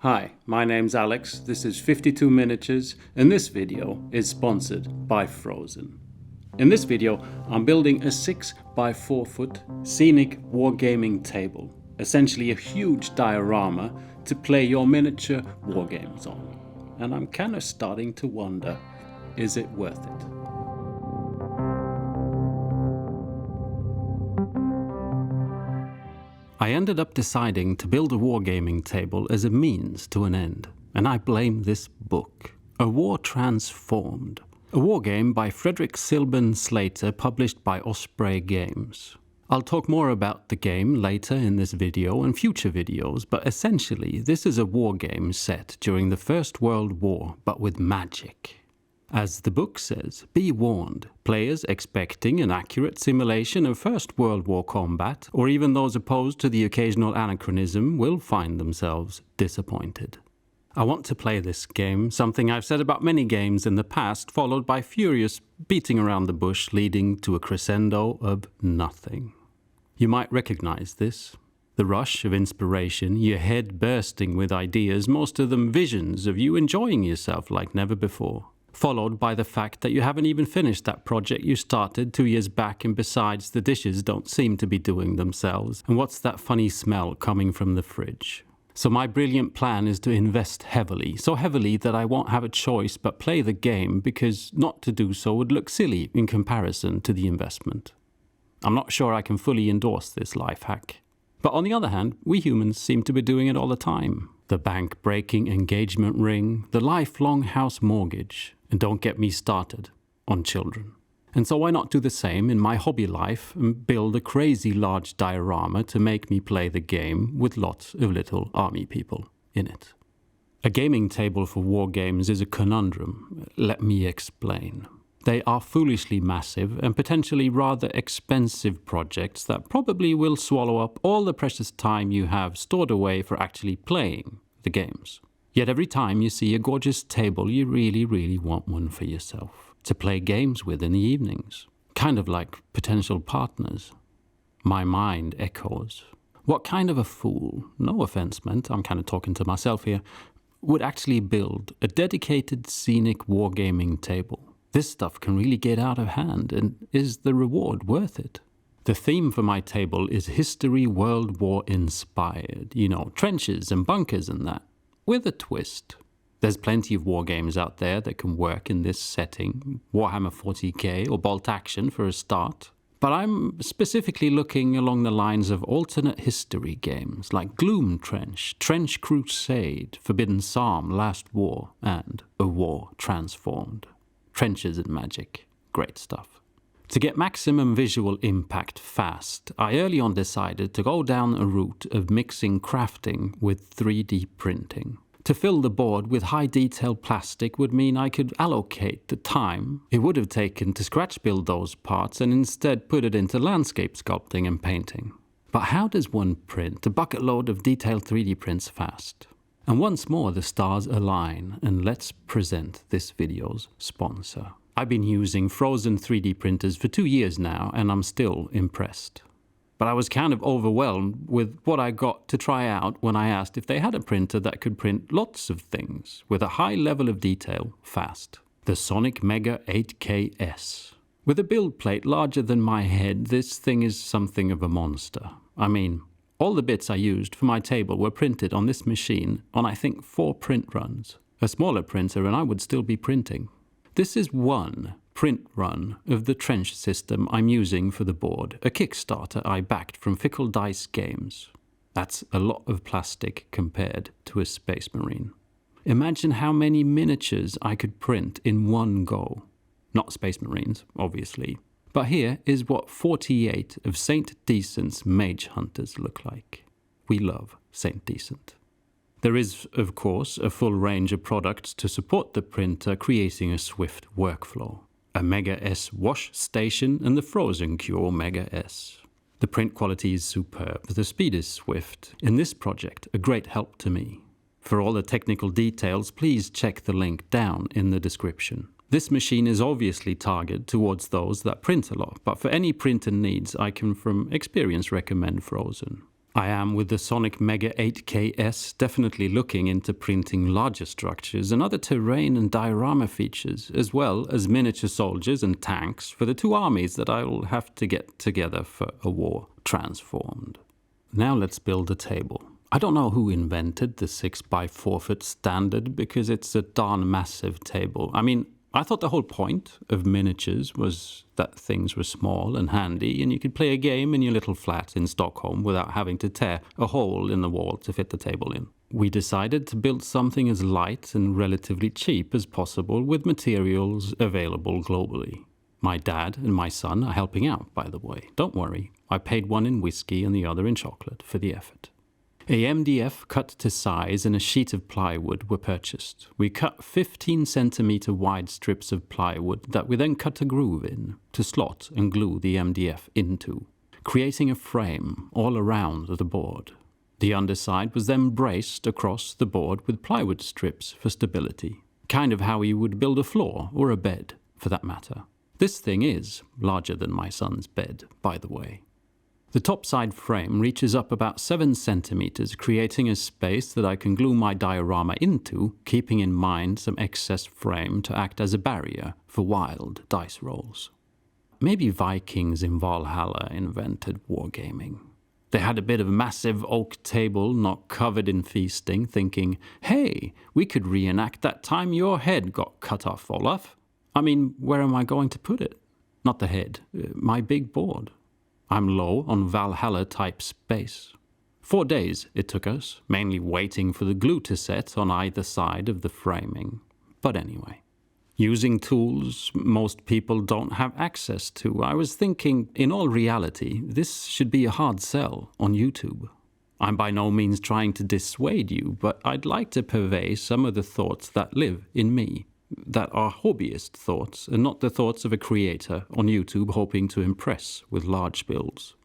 Hi, my name's Alex, this is 52 Miniatures, and this video is sponsored by Frozen. In this video, I'm building a 6 by 4 foot scenic wargaming table, essentially a huge diorama to play your miniature wargames on. And I'm kind of starting to wonder, is it worth it? I ended up deciding to build a wargaming table as a means to an end, and I blame this book, A War Transformed, a wargame by Frederick Silben Slater published by Osprey Games. I'll talk more about the game later in this video and future videos, but essentially this is a wargame set during the First World War, but with magic. As the book says, be warned, players expecting an accurate simulation of First World War combat, or even those opposed to the occasional anachronism, will find themselves disappointed. I want to play this game, something I've said about many games in the past, followed by furious beating around the bush leading to a crescendo of nothing. You might recognize this. The rush of inspiration, your head bursting with ideas, most of them visions of you enjoying yourself like never before. Followed by the fact that you haven't even finished that project you started 2 years back, and besides, the dishes don't seem to be doing themselves, and what's that funny smell coming from the fridge? So my brilliant plan is to invest heavily, so heavily that I won't have a choice but play the game, because not to do so would look silly in comparison to the investment. I'm not sure I can fully endorse this life hack. But on the other hand, we humans seem to be doing it all the time. The bank-breaking engagement ring, the lifelong house mortgage, and don't get me started on children. And so why not do the same in my hobby life and build a crazy large diorama to make me play the game with lots of little army people in it? A gaming table for war games is a conundrum. Let me explain. They are foolishly massive and potentially rather expensive projects that probably will swallow up all the precious time you have stored away for actually playing the games. Yet every time you see a gorgeous table, you really want one for yourself to play games with in the evenings. Kind of like potential partners. My mind echoes. What kind of a fool, no offense meant, I'm kind of talking to myself here, would actually build a dedicated scenic wargaming table? This stuff can really get out of hand, and is the reward worth it? The theme for my table is history World War inspired, you know, trenches and bunkers and that, with a twist. There's plenty of war games out there that can work in this setting, Warhammer 40k or Bolt Action for a start. But I'm specifically looking along the lines of alternate history games like Gloom Trench, Trench Crusade, Forbidden Psalm, Last War, and A War Transformed. Trenches and magic. Great stuff. To get maximum visual impact fast, I early on decided to go down a route of mixing crafting with 3D printing. To fill the board with high detail plastic would mean I could allocate the time it would have taken to scratch build those parts and instead put it into landscape sculpting and painting. But how does one print a bucket load of detailed 3D prints fast? And once more the stars align, and let's present this video's sponsor. I've been using Frozen 3D printers for 2 years now, and I'm still impressed. But I was kind of overwhelmed with what I got to try out when I asked if they had a printer that could print lots of things with a high level of detail fast. The Sonic Mega 8KS. With a build plate larger than my head, this thing is something of a monster. I mean, all the bits I used for my table were printed on this machine on I think 4 print runs. A smaller printer and I would still be printing. This is one print run of the trench system I'm using for the board, a Kickstarter I backed from Fickle Dice Games. That's a lot of plastic compared to a Space Marine. Imagine how many miniatures I could print in one go. Not Space Marines, obviously. But here is what 48 of Saint Decent's Mage Hunters look like. We love Saint Decent. There is, of course, a full range of products to support the printer, creating a swift workflow. A Mega S wash station and the Frozen Cure Mega S. The print quality is superb, the speed is swift. In this project, a great help to me. For all the technical details, please check the link down in the description. This machine is obviously targeted towards those that print a lot, but for any printer needs, I can from experience recommend Frozen. I am, with the Sonic Mega 8KS, definitely looking into printing larger structures and other terrain and diorama features, as well as miniature soldiers and tanks for the 2 armies that I'll have to get together for a war transformed. Now let's build a table. I don't know who invented the 6x4 foot standard, because it's a darn massive table. I mean, I thought the whole point of miniatures was that things were small and handy and you could play a game in your little flat in Stockholm without having to tear a hole in the wall to fit the table in. We decided to build something as light and relatively cheap as possible with materials available globally. My dad and my son are helping out, by the way. Don't worry, I paid one in whiskey and the other in chocolate for the effort. A MDF cut to size and a sheet of plywood were purchased. We cut 15 centimeter wide strips of plywood that we then cut a groove in to slot and glue the MDF into, creating a frame all around the board. The underside was then braced across the board with plywood strips for stability, kind of how you would build a floor or a bed, for that matter. This thing is larger than my son's bed, by the way. The topside frame reaches up about 7 centimeters, creating a space that I can glue my diorama into, keeping in mind some excess frame to act as a barrier for wild dice rolls. Maybe Vikings in Valhalla invented wargaming. They had a bit of a massive oak table not covered in feasting, thinking, hey, we could reenact that time your head got cut off, Olaf. I mean, where am I going to put it? Not the head, my big board. I'm low on Valhalla-type space. 4 days it took us, mainly waiting for the glue to set on either side of the framing. But anyway, using tools most people don't have access to, I was thinking, in all reality, this should be a hard sell on YouTube. I'm by no means trying to dissuade you, but I'd like to purvey some of the thoughts that live in me, that are hobbyist thoughts and not the thoughts of a creator on YouTube hoping to impress with large builds.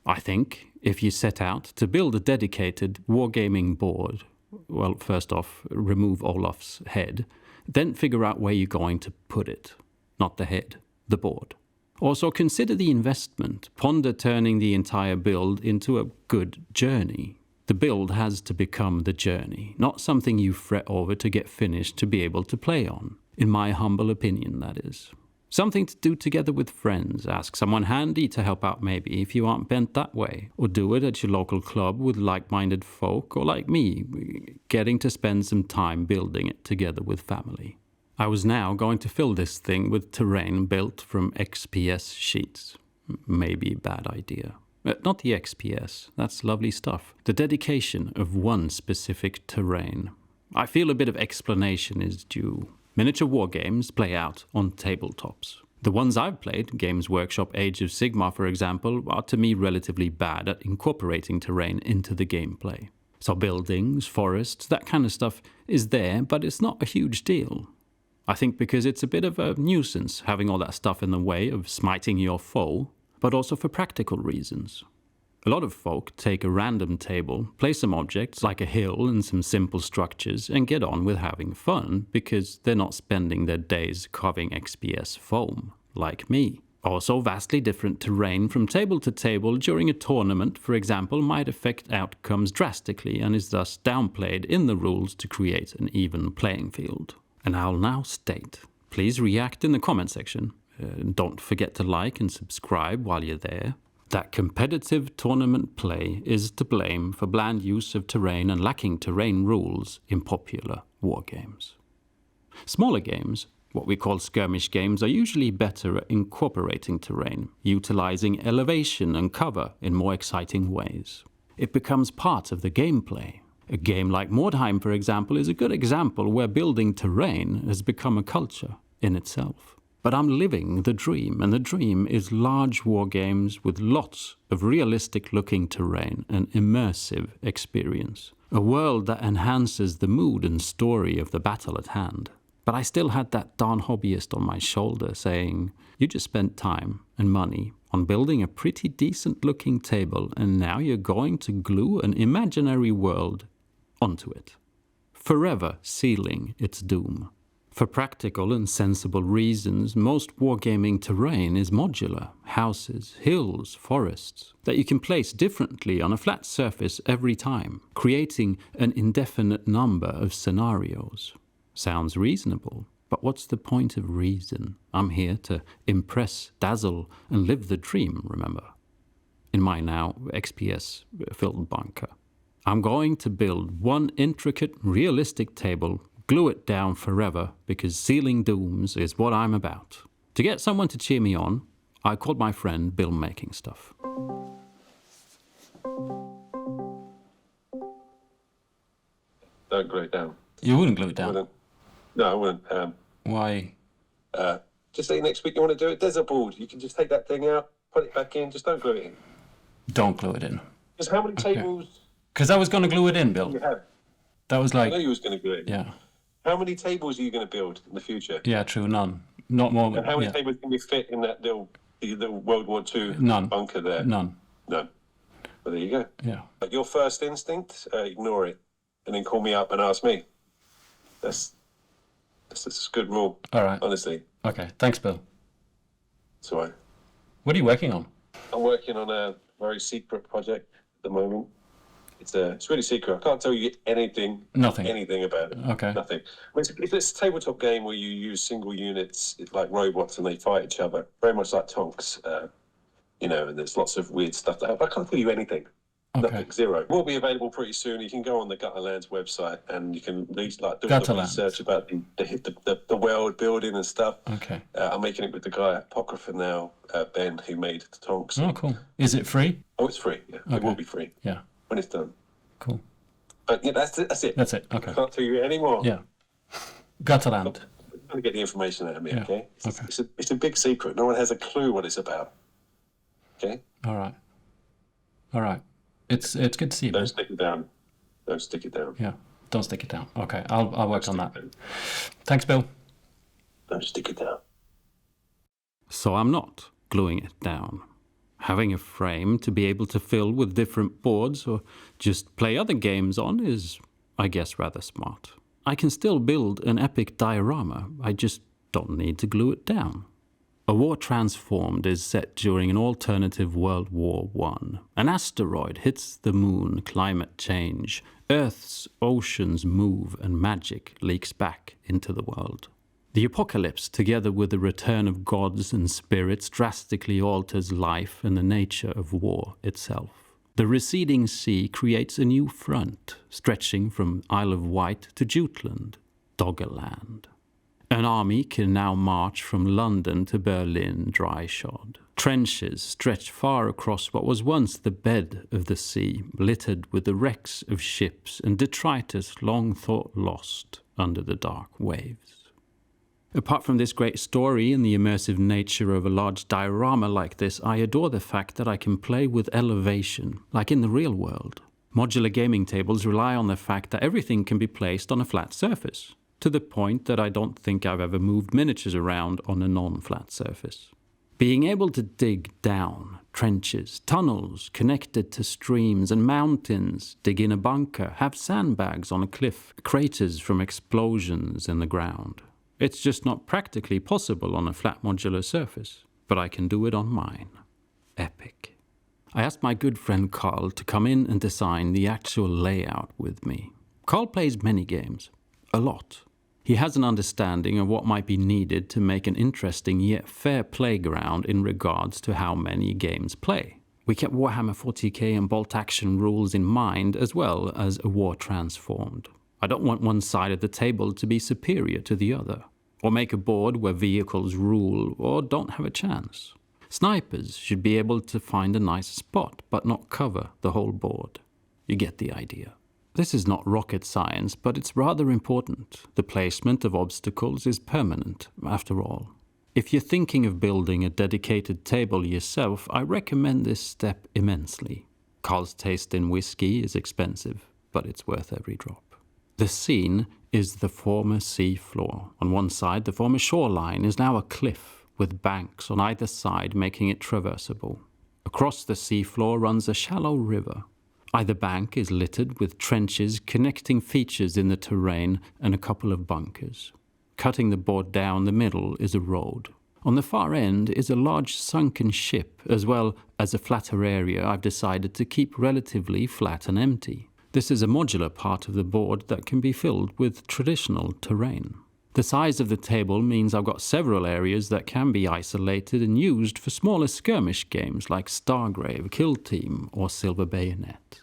I think if you set out to build a dedicated wargaming board, well, first off, remove Olaf's head, then figure out where you're going to put it. Not the head, the board. Also consider the investment, ponder turning the entire build into a good journey. The build has to become the journey, not something you fret over to get finished to be able to play on. In my humble opinion, that is. Something to do together with friends. Ask someone handy to help out maybe if you aren't bent that way. Or do it at your local club with like-minded folk, or like me, getting to spend some time building it together with family. I was now going to fill this thing with terrain built from XPS sheets. Maybe a bad idea. Not the XPS, that's lovely stuff. The dedication of one specific terrain. I feel a bit of explanation is due. Miniature wargames play out on tabletops. The ones I've played, Games Workshop Age of Sigmar for example, are to me relatively bad at incorporating terrain into the gameplay. So buildings, forests, that kind of stuff is there, but it's not a huge deal. I think because it's a bit of a nuisance having all that stuff in the way of smiting your foe, but also for practical reasons. A lot of folk take a random table, play some objects like a hill and some simple structures, and get on with having fun because they're not spending their days carving XPS foam, like me. Also, vastly different terrain from table to table during a tournament, for example, might affect outcomes drastically and is thus downplayed in the rules to create an even playing field. And I'll now state, please react in the comment section. Don't forget to like and subscribe while you're there. That competitive tournament play is to blame for bland use of terrain and lacking terrain rules in popular wargames. Smaller games, what we call skirmish games, are usually better at incorporating terrain, utilizing elevation and cover in more exciting ways. It becomes part of the gameplay. A game like Mordheim, for example, is a good example where building terrain has become a culture in itself. But I'm living the dream, and the dream is large war games with lots of realistic-looking terrain and immersive experience. A world that enhances the mood and story of the battle at hand. But I still had that darn hobbyist on my shoulder saying, you just spent time and money on building a pretty decent-looking table, and now you're going to glue an imaginary world onto it, forever sealing its doom. For practical and sensible reasons, most wargaming terrain is modular, houses, hills, forests, that you can place differently on a flat surface every time, creating an indefinite number of scenarios. Sounds reasonable, but what's the point of reason? I'm here to impress, dazzle, and live the dream, remember? In my now XPS-filled bunker. I'm going to build one intricate, realistic table, glue it down forever, because sealing dooms is what I'm about. To get someone to cheer me on, I called my friend Bill Making Stuff. Don't glue it down. You wouldn't glue it down? No, I wouldn't. Why? Just say next week you want to do it. There's a board. You can just take that thing out, put it back in. Just don't glue it in. Don't glue it in. Because how many tables? Because I was going to glue it in, Bill. You have. That was like... I know you was going to glue it in. Yeah. How many tables are you going to build in the future? Yeah, true, none. Not more. And how many tables can you fit in that little World War II bunker there? None. None. Well, there you go. Yeah. But your first instinct, ignore it, and then call me up and ask me. That's a good rule. All right. Honestly. Okay. Thanks, Bill. It's all right. What are you working on? I'm working on a very secret project at the moment. It's really secret. I can't tell you anything about it. Okay. Nothing. I mean, it's a tabletop game where you use single units, it's like robots, and they fight each other. Very much like Tonks, and there's lots of weird stuff that happens. I can't tell you anything. Okay. Nothing, zero. It will be available pretty soon. You can go on the Gutterlands website and you can do some research about the world building and stuff. Okay. I'm making it with the guy at Apocrypha now, Ben, who made the Tonks. Oh, cool. Is it free? Oh, it's free. Yeah, okay. It will be free. Yeah. When it's done. Cool. But yeah, that's it. That's it. Okay. I can't tell you any more. Yeah. Gutterland. I'm trying to get the information out of me. Yeah. Okay. Okay. It's a big secret. No one has a clue what it's about. Okay. All right. It's good to see you. Don't stick it down. Don't stick it down. Yeah. Don't stick it down. Okay. I'll work on that. Thanks, Bill. Don't stick it down. So I'm not gluing it down. Having a frame to be able to fill with different boards or just play other games on is, I guess, rather smart. I can still build an epic diorama. I just don't need to glue it down. A War Transformed is set during an alternative World War I. An asteroid hits the moon, climate change, Earth's oceans move, and magic leaks back into the world. The apocalypse, together with the return of gods and spirits, drastically alters life and the nature of war itself. The receding sea creates a new front, stretching from Isle of Wight to Jutland, Doggerland. An army can now march from London to Berlin dry-shod. Trenches stretch far across what was once the bed of the sea, littered with the wrecks of ships and detritus long thought lost under the dark waves. Apart from this great story and the immersive nature of a large diorama like this, I adore the fact that I can play with elevation, like in the real world. Modular gaming tables rely on the fact that everything can be placed on a flat surface, to the point that I don't think I've ever moved miniatures around on a non-flat surface. Being able to dig down, trenches, tunnels connected to streams and mountains, dig in a bunker, have sandbags on a cliff, craters from explosions in the ground. It's just not practically possible on a flat modular surface, but I can do it on mine. Epic. I asked my good friend Carl to come in and design the actual layout with me. Carl plays many games. A lot. He has an understanding of what might be needed to make an interesting yet fair playground in regards to how many games play. We kept Warhammer 40k and bolt action rules in mind, as well as a War Transformed. I don't want one side of the table to be superior to the other, or make a board where vehicles rule or don't have a chance. Snipers should be able to find a nice spot, but not cover the whole board. You get the idea. This is not rocket science, but it's rather important. The placement of obstacles is permanent, after all. If you're thinking of building a dedicated table yourself, I recommend this step immensely. Carl's taste in whiskey is expensive, but it's worth every drop. The scene is the former sea floor. On one side, the former shoreline is now a cliff, with banks on either side making it traversable. Across the seafloor runs a shallow river. Either bank is littered with trenches connecting features in the terrain and a couple of bunkers. Cutting the board down the middle is a road. On the far end is a large sunken ship, as well as a flatter area I've decided to keep relatively flat and empty. This is a modular part of the board that can be filled with traditional terrain. The size of the table means I've got several areas that can be isolated and used for smaller skirmish games like Stargrave, Kill Team or Silver Bayonet.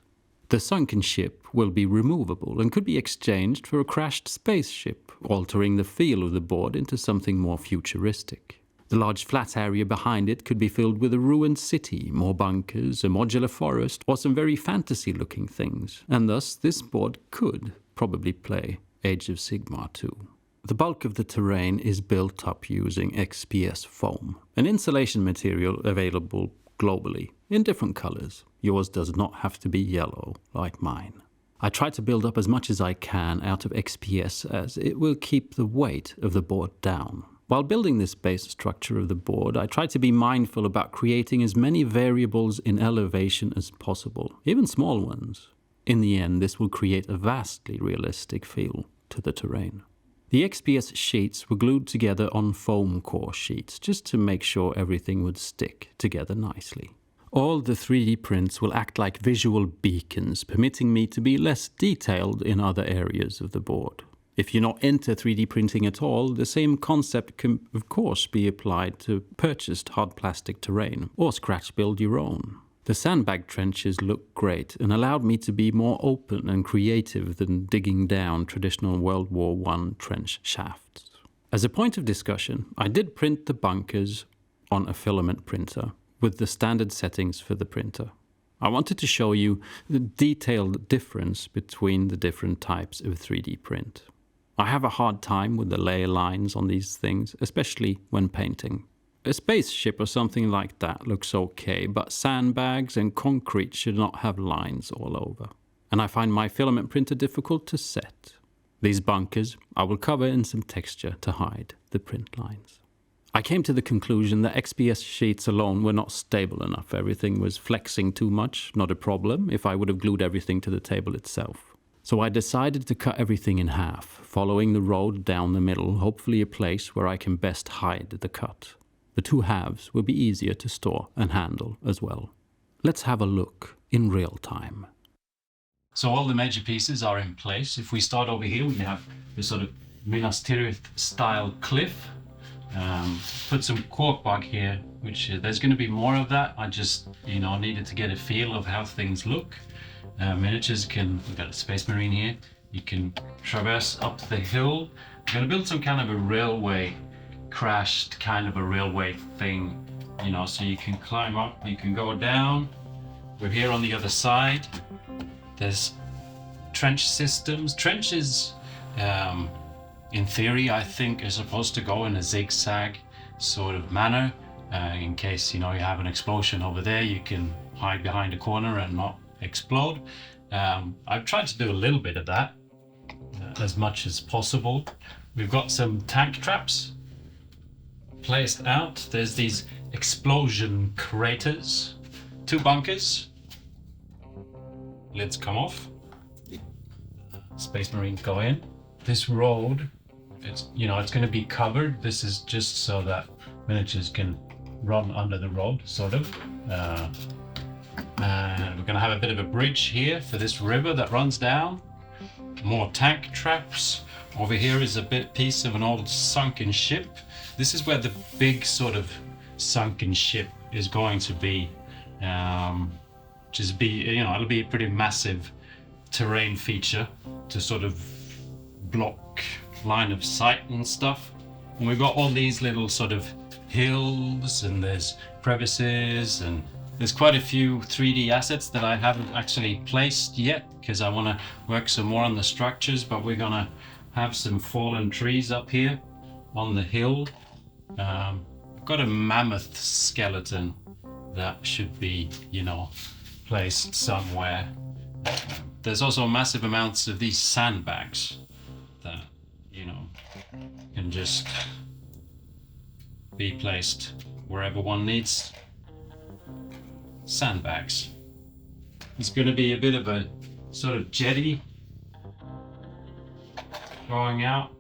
The sunken ship will be removable and could be exchanged for a crashed spaceship, altering the feel of the board into something more futuristic. The large flat area behind it could be filled with a ruined city, more bunkers, a modular forest, or some very fantasy-looking things, and thus this board could probably play Age of Sigmar too. The bulk of the terrain is built up using XPS foam, an insulation material available globally in different colors. Yours does not have to be yellow like mine. I try to build up as much as I can out of XPS as it will keep the weight of the board down. While building this base structure of the board, I try to be mindful about creating as many variables in elevation as possible, even small ones. In the end, this will create a vastly realistic feel to the terrain. The XPS sheets were glued together on foam core sheets, just to make sure everything would stick together nicely. All the 3D prints will act like visual beacons, permitting me to be less detailed in other areas of the board. If you're not into 3D printing at all, the same concept can of course be applied to purchased hard plastic terrain, or scratch build your own. The sandbag trenches look great and allowed me to be more open and creative than digging down traditional World War I trench shafts. As a point of discussion, I did print the bunkers on a filament printer with the standard settings for the printer. I wanted to show you the detailed difference between the different types of 3D print. I have a hard time with the layer lines on these things, especially when painting. A spaceship or something like that looks okay, but sandbags and concrete should not have lines all over. And I find my filament printer difficult to set. These bunkers I will cover in some texture to hide the print lines. I came to the conclusion that XPS sheets alone were not stable enough. Everything was flexing too much, not a problem if I would have glued everything to the table itself. So I decided to cut everything in half, following the road down the middle, hopefully a place where I can best hide the cut. The two halves will be easier to store and handle as well. Let's have a look in real time. So all the major pieces are in place. If we start over here, we have this sort of Minas Tirith style cliff. Put some corkbark here, which there's going to be more of that. I just, needed to get a feel of how things look. Miniatures we've got a Space Marine here. You can traverse up the hill. I'm going to build some kind of a railway, crashed kind of a railway thing, so you can climb up, you can go down. We're here on the other side. There's trench systems. Trenches, in theory, I think, are supposed to go in a zigzag sort of manner. In case, you have an explosion over there, you can hide behind a corner and not explode. I've tried to do a little bit of that, as much as possible. We've got some tank traps placed out. There's these explosion craters. 2 bunkers. Lids come off. Space Marines go in. This road, it's going to be covered. This is just so that miniatures can run under the road, sort of. And we're going to have a bit of a bridge here for this river that runs down. More tank traps. Over here is a piece of an old sunken ship. This is where the big sort of sunken ship is going to be. It'll be a pretty massive terrain feature to sort of block line of sight and stuff. And we've got all these little sort of hills, and there's crevices, and there's quite a few 3D assets that I haven't actually placed yet because I want to work some more on the structures, but we're gonna have some fallen trees up here on the hill. I've got a mammoth skeleton that should be, placed somewhere. There's also massive amounts of these sandbags that, can just be placed wherever one needs sandbags. It's going to be a bit of a sort of jetty going out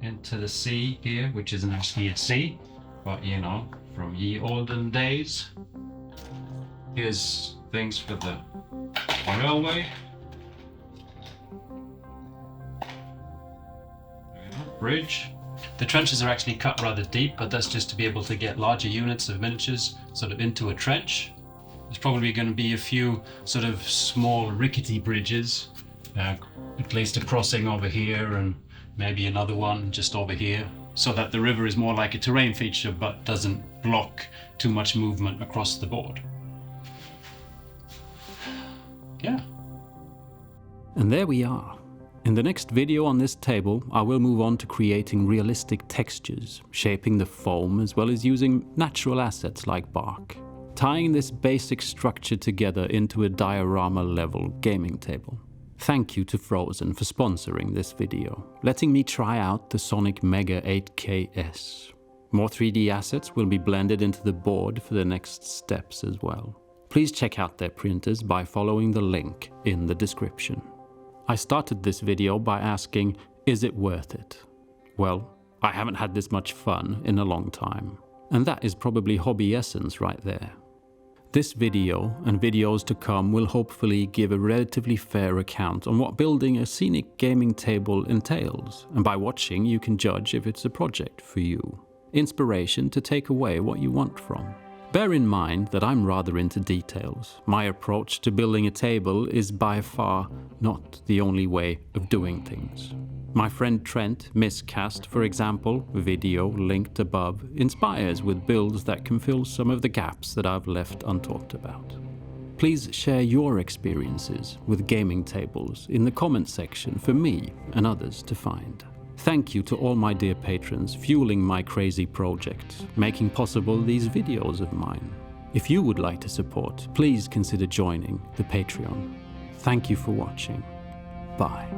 into the sea here, which isn't actually a sea, but you know, from ye olden days. Here's things for the railway. Bridge. The trenches are actually cut rather deep, but that's just to be able to get larger units of miniatures sort of into a trench. There's probably going to be a few sort of small rickety bridges, at least a crossing over here and maybe another one just over here, so that the river is more like a terrain feature but doesn't block too much movement across the board. Yeah. And there we are. In the next video on this table, I will move on to creating realistic textures, shaping the foam as well as using natural assets like bark, tying this basic structure together into a diorama-level gaming table. Thank you to Frozen for sponsoring this video, letting me try out the Sonic Mega 8KS. More 3D assets will be blended into the board for the next steps as well. Please check out their printers by following the link in the description. I started this video by asking, is it worth it? Well, I haven't had this much fun in a long time. And that is probably hobby essence right there. This video and videos to come will hopefully give a relatively fair account on what building a scenic gaming table entails, and by watching you can judge if it's a project for you. Inspiration to take away what you want from. Bear in mind that I'm rather into details. My approach to building a table is by far not the only way of doing things. My friend Trent, Miscast, for example, video linked above, inspires with builds that can fill some of the gaps that I've left untalked about. Please share your experiences with gaming tables in the comment section for me and others to find. Thank you to all my dear patrons fueling my crazy project, making possible these videos of mine. If you would like to support, please consider joining the Patreon. Thank you for watching. Bye.